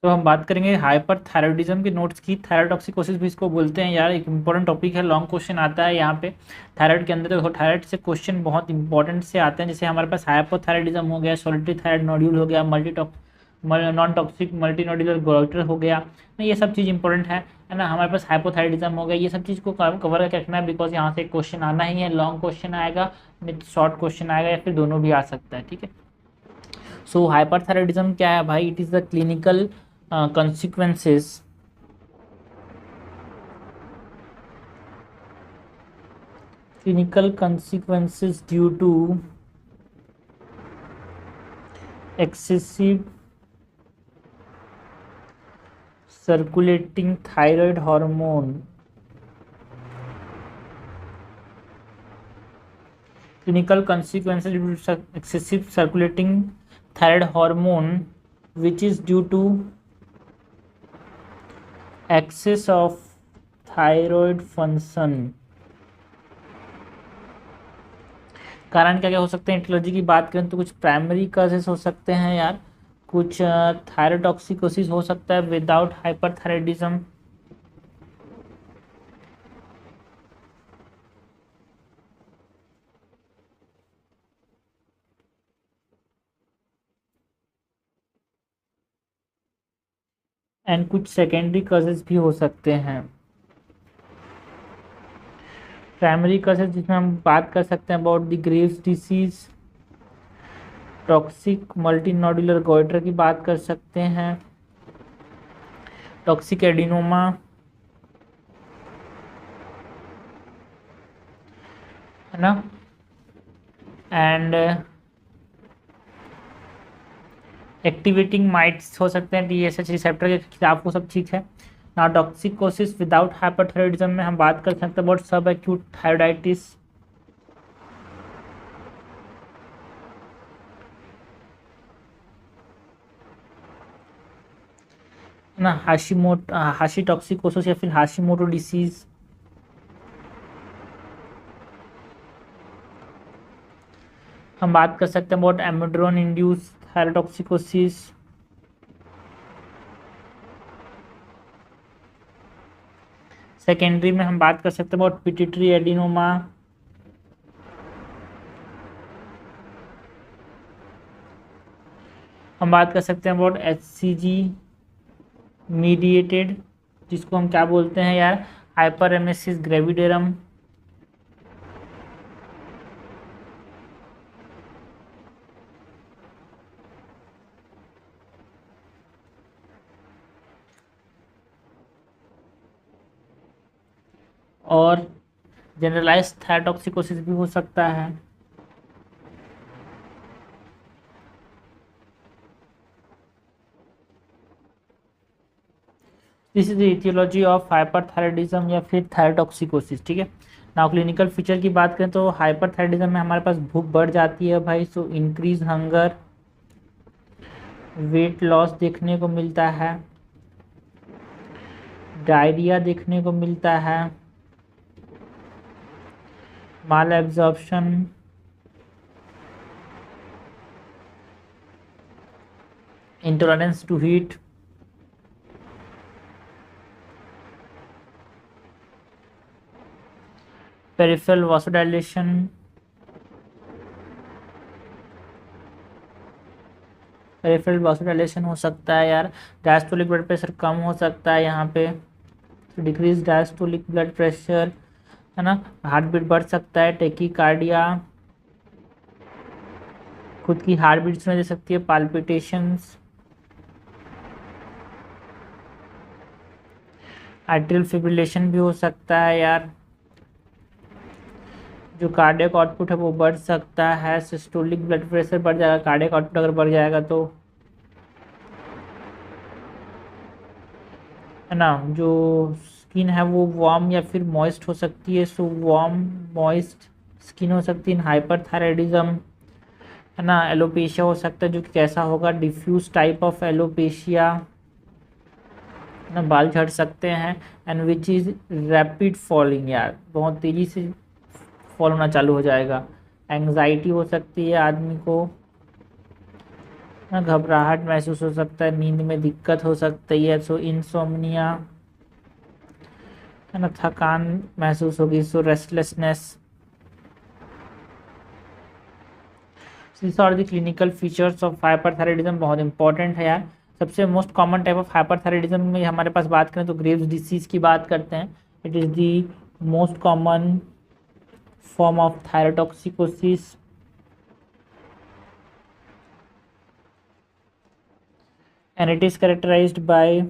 तो हम बात करेंगे हाइपर थायराइडिज्म के नोट्स की। थायराइडोक्सिकोसिस भी इसको बोलते हैं यार, एक इंपॉर्टेंट टॉपिक है, लॉन्ग क्वेश्चन आता है यहाँ पे। थायराइड के अंदर देखो, थायराइड से क्वेश्चन बहुत इंपॉर्टेंट से आते हैं। जैसे हमारे पास हाइपोथायराइडिज्म हो गया, सॉलिटरी थायराइड नोड्यूल हो गया, non toxic multi nodular goitre हो गया ना, ये सब चीज़ इंपॉर्टेंट है ना। हमारे पास हाइपोथायराइडिज्म हो गया, ये सब चीज़ को कवर करके रखना है, बिकॉज यहाँ से क्वेश्चन आना ही है। लॉन्ग क्वेश्चन आएगा, नहीं तो शॉर्ट क्वेश्चन आएगा, या फिर दोनों भी आ सकता है, ठीक है। सो हाइपरथायराइडिज्म क्या है भाई? It is the clinical consequences due to excessive circulating thyroid hormone. Clinical consequences due to excessive circulating thyroid hormone, which is due to excess of thyroid function. कारण क्या क्या हो सकते हैं? एटियोलॉजी की बात करें तो कुछ प्राइमरी कॉजेस हो सकते हैं यार, कुछ थायरोटॉक्सिकोसिस हो सकता है विदाउट हाइपरथायराइडिज्म। एंड कुछ सेकेंडरी कॉजेज भी हो सकते हैं। प्राइमरी कॉजेज जिसमें हम बात कर सकते हैं about the Graves disease, toxic multinodular goitre की बात कर सकते हैं, टॉक्सिक एडिनोमा, है ना, एंड एक्टिवेटिंग माइट्स हो सकते हैं TSH रिसेप्टर के खिलाफ, वो सब ठीक है ना। टॉक्सिकोसिस विदाउट हाइपरथायराइडिज्म में हम बात कर सकते हैं अबाउट सब एक्यूट थायराइडाइटिस, ना, हाशी टॉक्सिकोसिस या फिर हाशीमोटो डिसीज। हम बात कर सकते हैं अबाउट एमिड्रोन इंड्यूस थायरोटॉक्सिकोसिस। सेकेंडरी में हम बात कर सकते हैं अबाउट पिट्यूटरी एडिनोमा। हम बात कर सकते हैं अबाउट HCG मीडिएटेड, जिसको हम क्या बोलते हैं यार, हाइपर एमेसिस ग्रेविडेरम। और जनरलाइज थायरोटॉक्सिकोसिस भी हो सकता है। This is the aetiology of hyperthyroidism या फिर थायरोटॉक्सिकोसिस, ठीक है। नाउ क्लिनिकल फीचर की बात करें तो हाइपरथायराइडिज्म में हमारे पास भूख बढ़ जाती है भाई, so increase hunger, weight loss देखने को मिलता है, डायरिया देखने को मिलता है, malabsorption, intolerance to heat, peripheral vasodilation, peripheral vasodilation हो सकता है यार। डायस्टोलिक ब्लड प्रेशर कम हो सकता है यहाँ पे, डिक्रीज डायस्टोलिक ब्लड प्रेशर, है ना। हार्ट बीट बढ़ सकता है, टेकीकार्डिया, खुद की हार्ट बीट सुनाई दे सकती है, पाल्पिटेशंस, आर्टेरियल फिब्रिलेशन भी हो सकता है यार। जो कार्डियक आउटपुट है वो बढ़ सकता है, सिस्टोलिक ब्लड प्रेशर बढ़ जाएगा, कार्डियक आउटपुट अगर बढ़ जाएगा तो, है ना। जो स्किन है वो वार्म या फिर मॉइस्ट हो सकती है, सो वार्म मॉइस्ट स्किन हो सकती है इन हाइपरथायराइडिज्म, है ना। एलोपेशिया हो सकता है, जो कि कैसा होगा, डिफ्यूज टाइप ऑफ एलोपेशिया, है ना। बाल झड़ सकते हैं, and which is rapid falling यार, बहुत तेज़ी से फॉल होना चालू हो जाएगा। एंग्जाइटी हो सकती है आदमी को, ना, घबराहट महसूस हो सकता है, नींद में दिक्कत हो सकती है, सो इंसोम्निया, है ना, थकान महसूस होगी, so restlessness. This are the clinical features of hyperthyroidism, बहुत इंपॉर्टेंट है यार। सबसे most common type of hyperthyroidism में हमारे पास बात करें तो ग्रेव्स डिसीज की बात करते हैं। It is the most common form of thyrotoxicosis and it is characterized by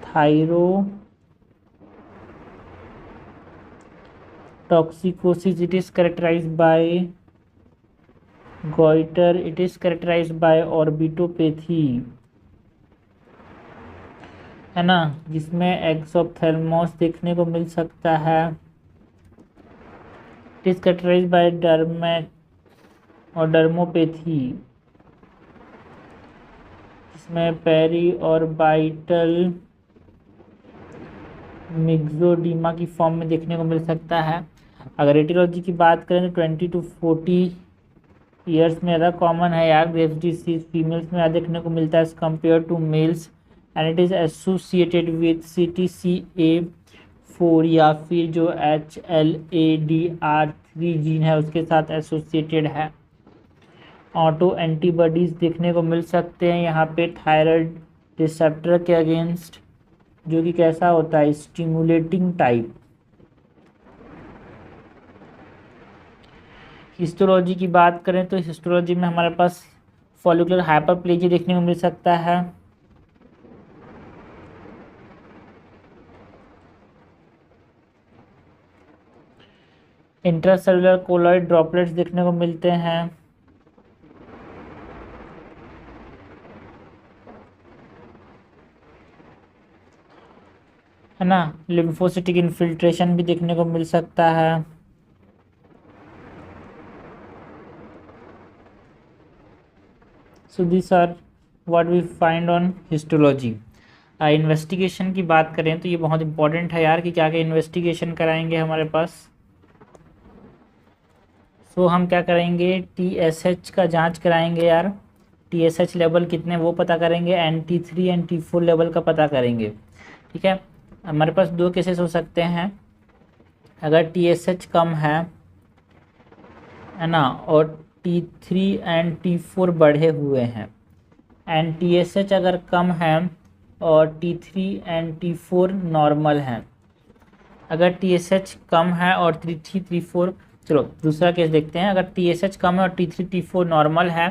thyrotoxicosis, it is characterized by goiter, it is characterized by orbitopathy, है ना, जिसमें एक्सोप्थेल्मोस देखने को मिल सकता है। इट इज कैरेक्टराइज्ड बाय डर्मोपैथी, इसमें पेरी और बाइटल मिक्सोडीमा की फॉर्म में देखने को मिल सकता है। अगर एटियोलॉजी की बात करें तो 20 to 40 ईयर्स में ज़्यादा कॉमन है यार। ग्रेव्स डिसीज फीमेल्स में ज़्यादा देखने को मिलता है as compared to males, and it is associated with CTCA4 या फिर जो HLA-DR3 जीन है उसके साथ एसोसिएटेड है। ऑटो एंटीबॉडीज देखने को मिल सकते हैं यहाँ पे थायराइड रिसेप्टर के अगेंस्ट, जो कि कैसा होता है, स्टिमुलेटिंग टाइप। हिस्टोलॉजी की बात करें तो हिस्टोलॉजी में हमारे पास फॉलिकुलर हाइपरप्लेजिया देखने को मिल सकता है। इंट्रासेलुलर कोलॉइड ड्रॉपलेट्स देखने को मिलते हैं। है ना, लिम्फोसिटिक इन्फिल्ट्रेशन भी देखने को मिल सकता है। So this are what we find on histology. Investigation की बात करें तो ये बहुत इंपॉर्टेंट है यार कि क्या क्या इन्वेस्टिगेशन कराएंगे हमारे पास। सो हम क्या करेंगे, TSH का जांच कराएंगे यार। TSH लेवल कितने वो पता करेंगे, and T3 and T4 level का पता करेंगे। ठीक है, हमारे पास दो केसेस हो सकते हैं। अगर TSH कम है ना, और T3 एंड T4 बढ़े हुए हैं, एंड TSH अगर कम है और T3 एंड T4 नॉर्मल हैं। अगर TSH कम है और T3 T4, चलो दूसरा केस देखते हैं। अगर TSH कम है और T3 T4 नॉर्मल है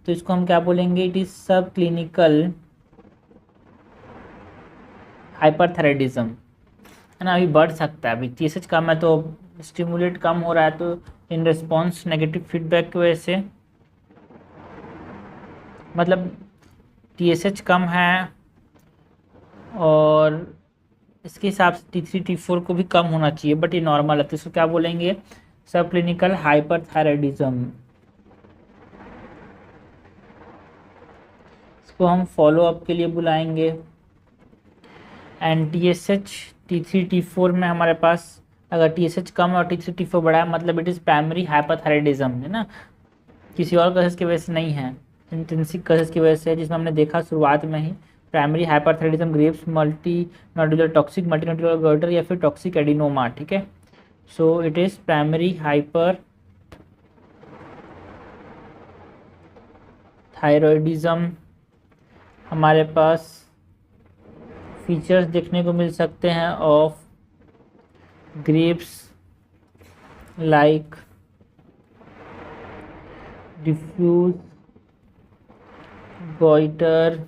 तो इसको हम क्या बोलेंगे, इट इज सब क्लिनिकल हाइपरथायराइडिज्म, है ना। अभी बढ़ सकता है, अभी TSH कम है तो स्टिमुलेट कम हो रहा है, तो इन रिस्पॉन्स नेगेटिव फीडबैक की वजह से, मतलब TSH कम है और इसके हिसाब से T3 T4 को भी कम होना चाहिए, बट ये नॉर्मल है, तो इसको क्या बोलेंगे, सब क्लिनिकल हाइपरथायराइडिज्म। इसको हम फॉलो अप के लिए बुलाएंगे। एंड TSH T3 T4 में हमारे पास अगर TSH कम है और T3 T4 बड़ा है, मतलब इट इज़ प्राइमरी हाइपरथायराइडिज्म, है ना, किसी और कसेस की वजह से नहीं है, इंट्रिंसिक कसेस की वजह से, जिसमें हमने देखा शुरुआत में ही primary hyperthyroidism, Graves multi nodular toxic multinodular goiter या फिर टॉक्सिक एडिनोमा। ठीक है, so it is primary hyperthyroidism. हमारे पास फीचर्स देखने को मिल सकते हैं of Graves like diffuse goiter,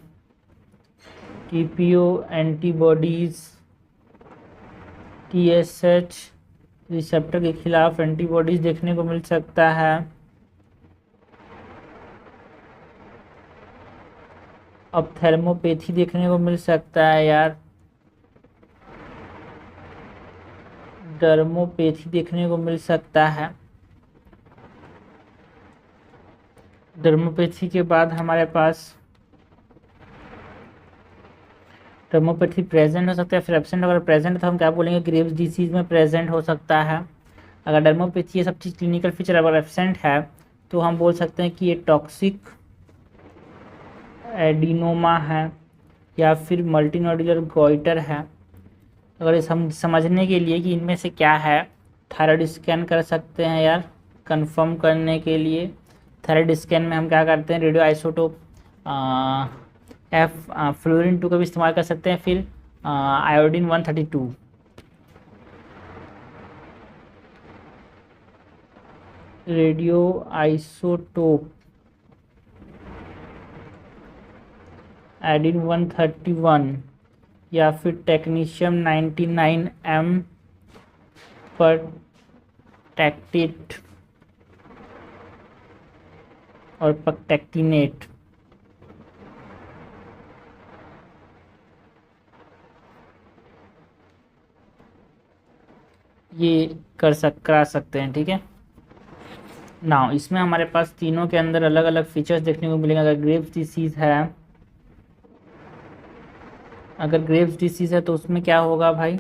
TPO antibodies, TSH receptor के खिलाफ एंटीबॉडीज देखने को मिल सकता है। अब थर्मोपैथी देखने को मिल सकता है यार, डर्मोपैथी देखने को मिल सकता है। डर्मोपैथी के बाद हमारे पास डर्मोपैथी प्रेजेंट हो सकता है, फिर एब्सेंट। अगर प्रेजेंट तो हम क्या बोलेंगे, ग्रेव्स डिसीज में प्रेजेंट हो सकता है। अगर डर्मोपैथी ये सब चीज़ क्लिनिकल फीचर अगर एब्सेंट है तो हम बोल सकते हैं कि ये टॉक्सिक एडिनोमा है या फिर मल्टीनोडुलर गॉइटर है। अगर इस हम समझने के लिए कि इनमें से क्या है, थायराइड स्कैन कर सकते हैं यार कंफर्म करने के लिए। थायराइड स्कैन में हम क्या करते हैं, रेडियो आइसोटोप एफ फ्लोरीन 2 का भी इस्तेमाल कर सकते हैं, फिर आयोडीन 132। रेडियो आइसोटोप आयोडीन 131 या फिर टेक्नीशियम 99M पर टैक्टेट और पकटेक्टिनेट। ये करा सकते हैं, ठीक है ना। इसमें हमारे पास तीनों के अंदर अलग अलग फीचर्स देखने को मिलेंगे। अगर ग्रेव्स डिसीज़ है, अगर ग्रेव्स डिसीज़ है तो उसमें क्या होगा भाई,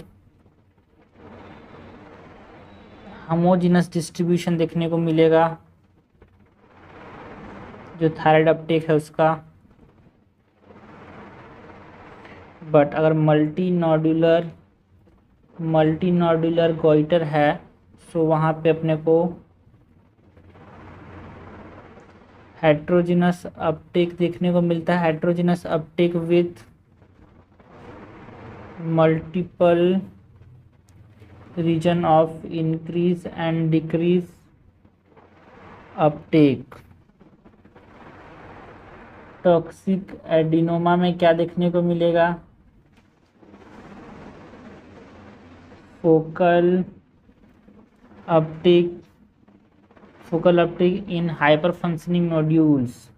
होमोजीनस डिस्ट्रीब्यूशन देखने को मिलेगा जो थायराइड अपटेक है उसका। बट अगर मल्टी नोडुलर गॉइटर है तो वहाँ पे अपने को हेट्रोजिनस अपटेक देखने को मिलता है। Heterogeneous uptake with multiple region of increase and decrease uptake. Toxic adenoma में क्या देखने को मिलेगा, focal uptake in hyperfunctioning nodules.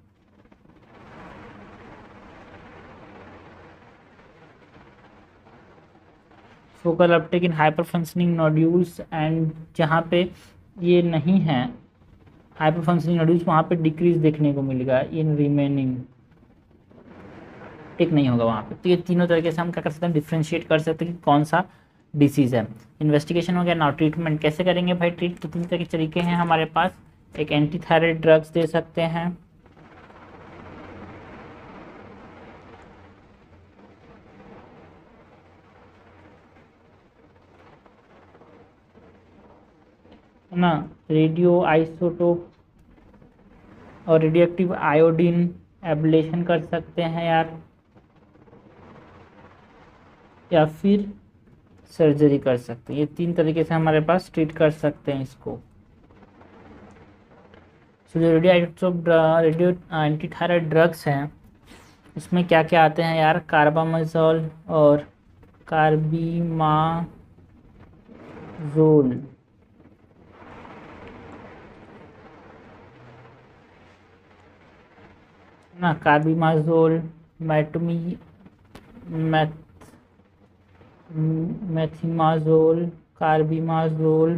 Focal uptake in hyperfunctioning nodules and जहाँ पे ये नहीं है हाइपर फंक्शनिंग नोड्यूल्स वहाँ पे डिक्रीज देखने को मिलेगा इन रिमेनिंग, टिक नहीं होगा वहाँ पे। तो ये तीनों तरीके से हम क्या कर सकते हैं, डिफ्रेंशिएट कर सकते हैं कि कौन सा डिसीज़ है। इन्वेस्टिगेशन हो गया। नाउ ट्रीटमेंट कैसे करेंगे भाई, ट्रीट तो तीन तरह के तरीके हैं हमारे पास। एक एंटी थायराइड ड्रग्स दे सकते हैं, है ना, रेडियो आइसोटोप और रेडियोएक्टिव आयोडीन एब्लेशन कर सकते हैं यार, या फिर सर्जरी कर सकते हैं। ये तीन तरीके से हमारे पास ट्रीट कर सकते हैं इसको। तो जो रेडियो एंटी थायराइड ड्रग्स हैं उसमें क्या क्या आते हैं यार, कार्बामाजोल और कार्बिमाजोल। ना कार्बिमाजोल, मेथिमाजोल, कार्बिमाजोल,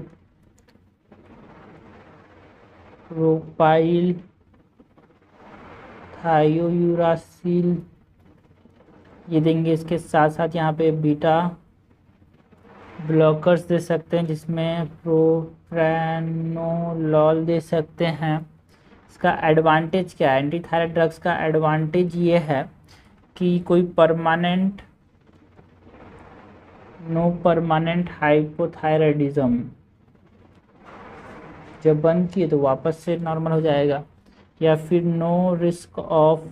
प्रोपाइल, थायोयूरासिल, ये देंगे। इसके साथ साथ यहाँ पे बीटा ब्लॉकर्स दे सकते हैं जिसमें प्रोप्रानोलॉल दे सकते हैं। इसका एडवांटेज क्या है, एंटी थायराइड ड्रग्स का एडवांटेज ये है कि कोई नो परमानेंट हाइपोथायराइडिज्म, जब बंद किए तो वापस से नॉर्मल हो जाएगा, या फिर नो रिस्क ऑफ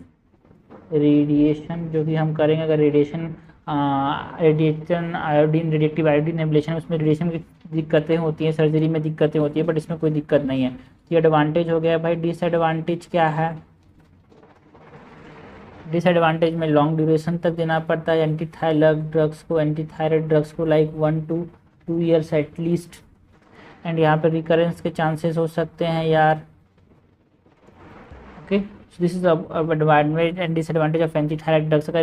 रेडिएशन, जो कि हम करेंगे अगर radiation iodine radioactive iodine ablation, उसमें रेडिएशन की दिक्कतें होती हैं, सर्जरी में दिक्कतें होती है, बट इसमें कोई दिक्कत नहीं है। ये एडवांटेज हो गया भाई। डिसएडवांटेज क्या है, डिसएडवांटेज में लॉन्ग ड्यूरेशन तक देना पड़ता है एंटी थायराइड ड्रग्स को like 1 to 2 years at least. And यहाँ पर रिकरेंस के चांसेस हो सकते हैं यार। Okay, so this is advantage and disadvantage of anti thyroid drugs का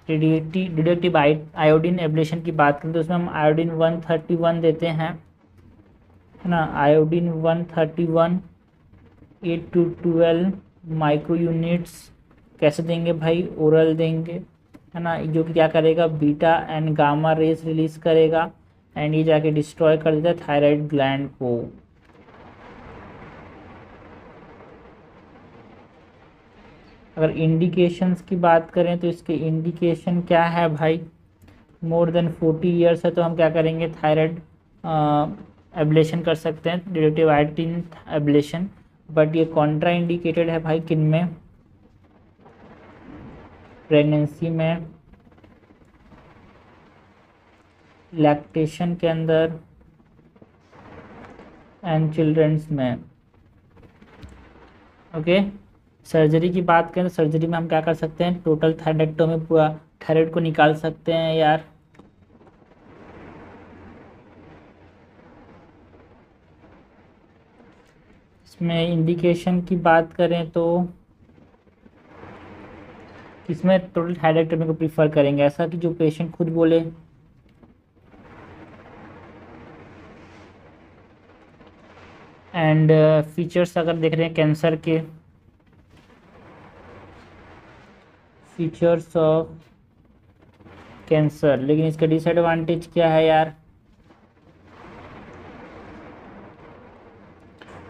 रेडियोएक्टिव आयोडीन एब्लेशन की बात करें तो उसमें हम आयोडीन 131 देते हैं, है ना। आयोडीन 131 8 to 12 माइक्रो यूनिट्स कैसे देंगे भाई, ओरल देंगे, है ना, जो कि क्या करेगा, beta and gamma rays release करेगा एंड ये जाके डिस्ट्रॉय कर देता है थायराइड ग्लैंड को। अगर इंडिकेशंस की बात करें तो इसके इंडिकेशन क्या है भाई, मोर देन 40 ईयर्स है तो हम क्या करेंगे, थायराइड एब्लेशन कर सकते हैं, रेडिएटिव आयोडीन एब्लेशन। बट ये कॉन्ट्रा इंडिकेटेड है भाई किन में, प्रेगनेंसी में, लैक्टेशन के अंदर एंड चिल्ड्रंस में। ओके, सर्जरी की बात करें तो सर्जरी में हम क्या कर सकते हैं, टोटल थायरॉइडेक्टोमी, पूरा थायराइड को निकाल सकते हैं यार। इसमें इंडिकेशन की बात करें तो इसमें टोटल थायरॉइडेक्टोमी को प्रीफर करेंगे, ऐसा कि जो पेशेंट खुद बोले। एंड फीचर्स अगर देख रहे हैं कैंसर के, फीचर्स ऑफ कैंसर, लेकिन इसका डिसएडवांटेज क्या है यार,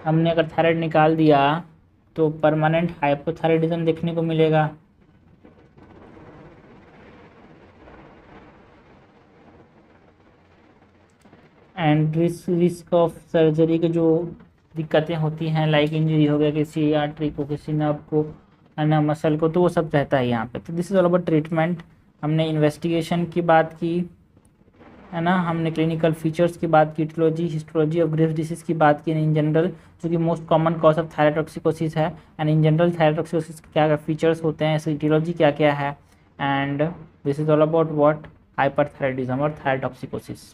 हमने अगर थायराइड निकाल दिया तो परमानेंट हाइपोथायराइडिज्म देखने को मिलेगा। एंड रिस्क ऑफ सर्जरी के जो दिक्कतें होती हैं, लाइक इंजरी हो गया किसी आर्टरी को, किसी नर्व को, है ना, मसल को, तो वो सब रहता है यहाँ पे। तो this is all about treatment. हमने इन्वेस्टिगेशन की बात की, है ना, हमने क्लिनिकल फीचर्स की बात की, aetiology histology of Graves disease की बात की इन जनरल, जो कि most common cause of thyrotoxicosis है। एंड इन जनरल थायराइडोटॉक्सिकोसिस के क्या क्या फीचर्स होते हैं, ईटियोलॉजी क्या क्या है, and this is all about what, hyperthyroidism और थायराइडोटॉक्सिकोसिस।